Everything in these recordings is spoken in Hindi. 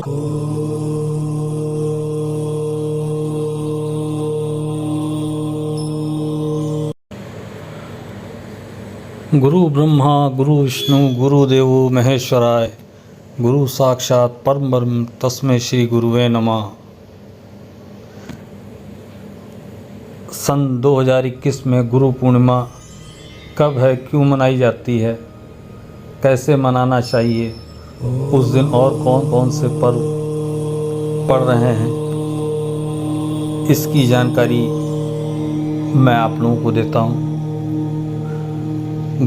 गुरु ब्रह्मा गुरु विष्णु गुरुदेवो महेश्वराय गुरु साक्षात परम ब्रह्म तस्मै श्री गुरुवे नमः। सन 2021 में गुरु पूर्णिमा कब है, क्यों मनाई जाती है, कैसे मनाना चाहिए, उस दिन और कौन कौन से पर्व पड़ रहे हैं, इसकी जानकारी मैं आप लोगों को देता हूँ।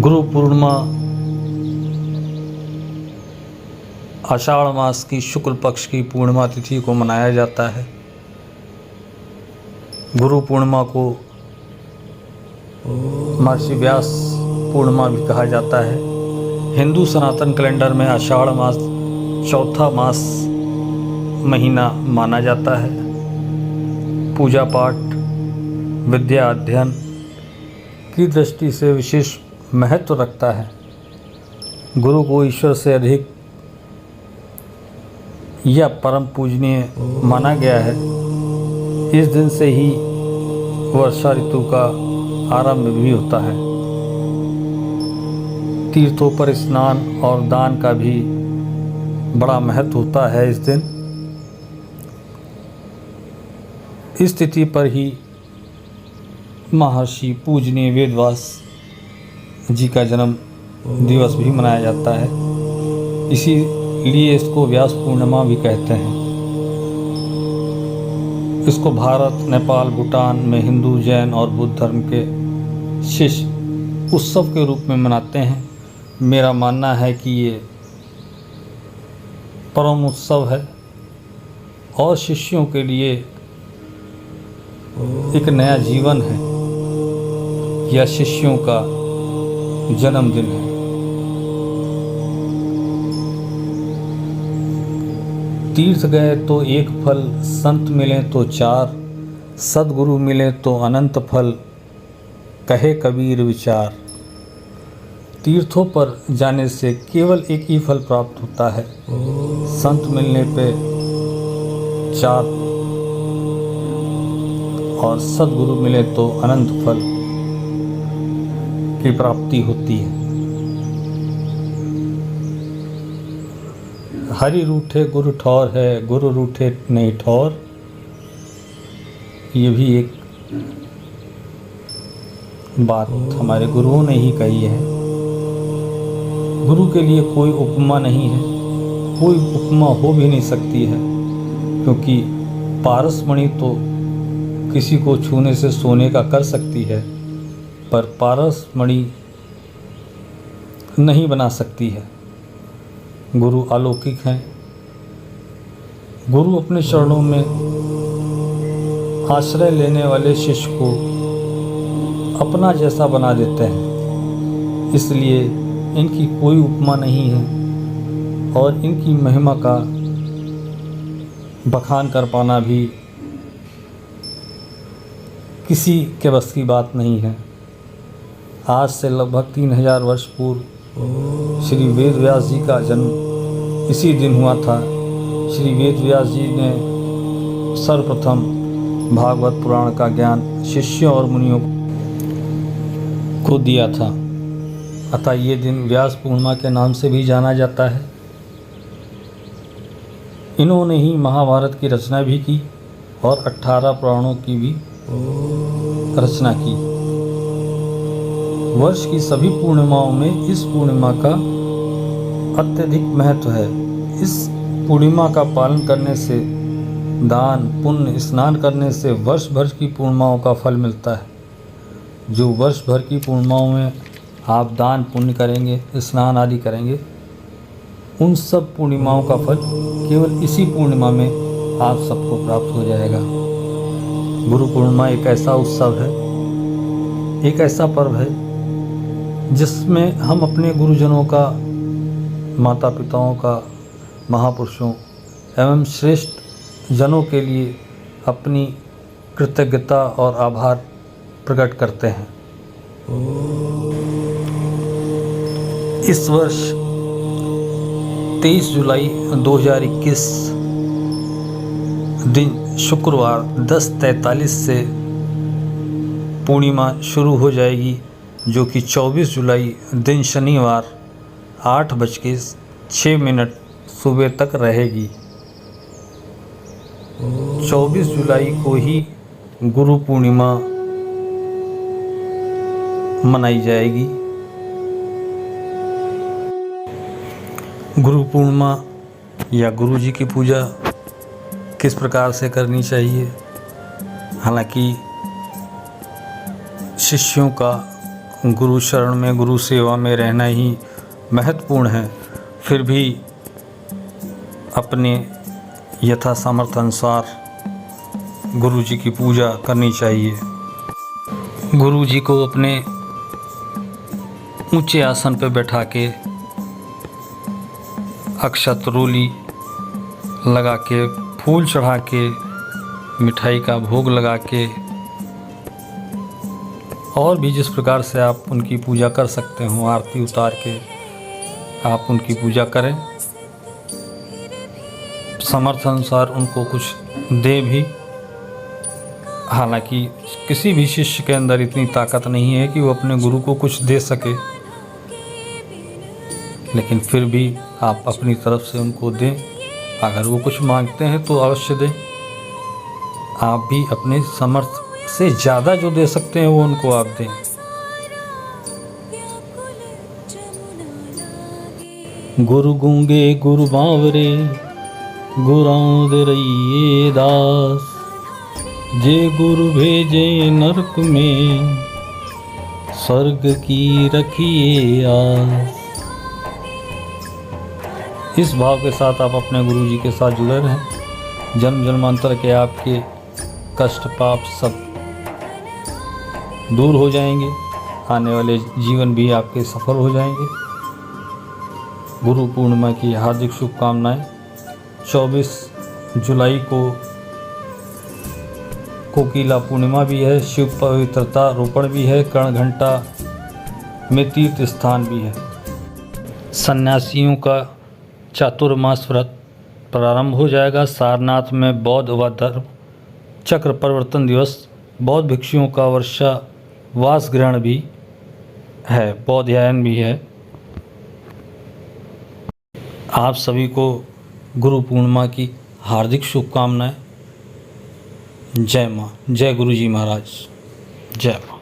गुरु पूर्णिमा आषाढ़ मास की शुक्ल पक्ष की पूर्णिमा तिथि को मनाया जाता है। गुरु पूर्णिमा को महर्षि व्यास पूर्णिमा भी कहा जाता है। हिंदू सनातन कैलेंडर में आषाढ़ मास चौथा मास महीना माना जाता है। पूजा पाठ विद्या अध्ययन की दृष्टि से विशेष महत्व रखता है। गुरु को ईश्वर से अधिक यह परम पूजनीय माना गया है। इस दिन से ही वर्षा ऋतु का आरंभ भी होता है। तीर्थों पर स्नान और दान का भी बड़ा महत्व होता है। इस दिन इस तिथि पर ही महर्षि पूजनीय वेदव्यास जी का जन्म दिवस भी मनाया जाता है। इसीलिए इसको व्यास पूर्णिमा भी कहते हैं। इसको भारत, नेपाल, भूटान में हिंदू, जैन और बुद्ध धर्म के शिष्य उत्सव के रूप में मनाते हैं। मेरा मानना है कि ये परम उत्सव है और शिष्यों के लिए एक नया जीवन है। यह शिष्यों का जन्मदिन है। तीर्थ गए तो एक फल, संत मिले तो चार, सद्गुरु मिले तो अनंत फल, कहे कबीर विचार। तीर्थों पर जाने से केवल एक ही फल प्राप्त होता है, संत मिलने पे चार और सद्गुरु मिले तो अनंत फल की प्राप्ति होती है। हरि रूठे गुरु ठौर है, गुरु रूठे नहीं ठौर। ये भी एक बात हमारे गुरुओं ने ही कही है। गुरु के लिए कोई उपमा नहीं है, कोई उपमा हो भी नहीं सकती है, क्योंकि पारसमणि तो किसी को छूने से सोने का कर सकती है, पर पारसमणि नहीं बना सकती है। गुरु अलौकिक हैं। गुरु अपने चरणों में आश्रय लेने वाले शिष्य को अपना जैसा बना देते हैं। इसलिए इनकी कोई उपमा नहीं है और इनकी महिमा का बखान कर पाना भी किसी के बस की बात नहीं है। आज से लगभग 3000 वर्ष पूर्व श्री वेदव्यास जी का जन्म इसी दिन हुआ था। श्री वेदव्यास जी ने सर्वप्रथम भागवत पुराण का ज्ञान शिष्यों और मुनियों को दिया था। अतः ये दिन व्यास पूर्णिमा के नाम से भी जाना जाता है। इन्होंने ही महाभारत की रचना भी की और 18 पुराणों की भी रचना की। वर्ष की सभी पूर्णिमाओं में इस पूर्णिमा का अत्यधिक महत्व है। इस पूर्णिमा का पालन करने से दान पुण्य, स्नान करने से वर्ष भर की पूर्णिमाओं का फल मिलता है। जो वर्ष भर की पूर्णिमाओं में आप दान पुण्य करेंगे, स्नान आदि करेंगे, उन सब पूर्णिमाओं का फल केवल इसी पूर्णिमा में आप सबको प्राप्त हो जाएगा। गुरु पूर्णिमा एक ऐसा उत्सव है, एक ऐसा पर्व है जिसमें हम अपने गुरुजनों का, माता पिताओं का, महापुरुषों एवं श्रेष्ठ जनों के लिए अपनी कृतज्ञता और आभार प्रकट करते हैं। इस वर्ष 23 जुलाई 2021 दिन शुक्रवार 10:43 से पूर्णिमा शुरू हो जाएगी, जो कि 24 जुलाई दिन शनिवार 8:06 सुबह तक रहेगी। 24 जुलाई को ही गुरु पूर्णिमा मनाई जाएगी। गुरु पूर्णिमा या गुरु जी की पूजा किस प्रकार से करनी चाहिए? हालांकि शिष्यों का गुरु शरण में, गुरु सेवा में रहना ही महत्वपूर्ण है, फिर भी अपने यथा सामर्थ्य अनुसार गुरु जी की पूजा करनी चाहिए। गुरु जी को अपने ऊंचे आसन पर बैठा के अक्षत रोली लगा के, फूल चढ़ा के, मिठाई का भोग लगा के, और भी जिस प्रकार से आप उनकी पूजा कर सकते हो, आरती उतार के आप उनकी पूजा करें। सामर्थ्य अनुसार उनको कुछ दे भी। हालांकि किसी भी शिष्य के अंदर इतनी ताकत नहीं है कि वो अपने गुरु को कुछ दे सके, लेकिन फिर भी आप अपनी तरफ से उनको दें। अगर वो कुछ मांगते हैं तो अवश्य दें। आप भी अपने सामर्थ्य से ज़्यादा जो दे सकते हैं वो उनको आप दें। गुरु गूंगे गुरु बावरे, गुरां दे रहिए दास, जे गुरु भेजे नरक में, स्वर्ग की रखिए आस। इस भाव के साथ आप अपने गुरु जी के साथ जुड़े रहें। जन्म जन्मांतर के आपके कष्ट पाप सब दूर हो जाएंगे, आने वाले जीवन भी आपके सफल हो जाएंगे। गुरु पूर्णिमा की हार्दिक शुभकामनाएं। 24 जुलाई को कोकिला पूर्णिमा भी है, शिव पवित्रता रोपण भी है, कर्ण घंटा में तीर्थ स्थान भी है। सन्यासियों का चातुर्मास व्रत प्रारंभ हो जाएगा। सारनाथ में बौद्ध व धर्म चक्र परिवर्तन दिवस, बौद्ध भिक्षुओं का वर्षा वास ग्रहण भी है, बौद्धायन भी है। आप सभी को गुरु पूर्णिमा की हार्दिक शुभकामनाएं। जय माँ, जय गुरु जी महाराज, जय माँ।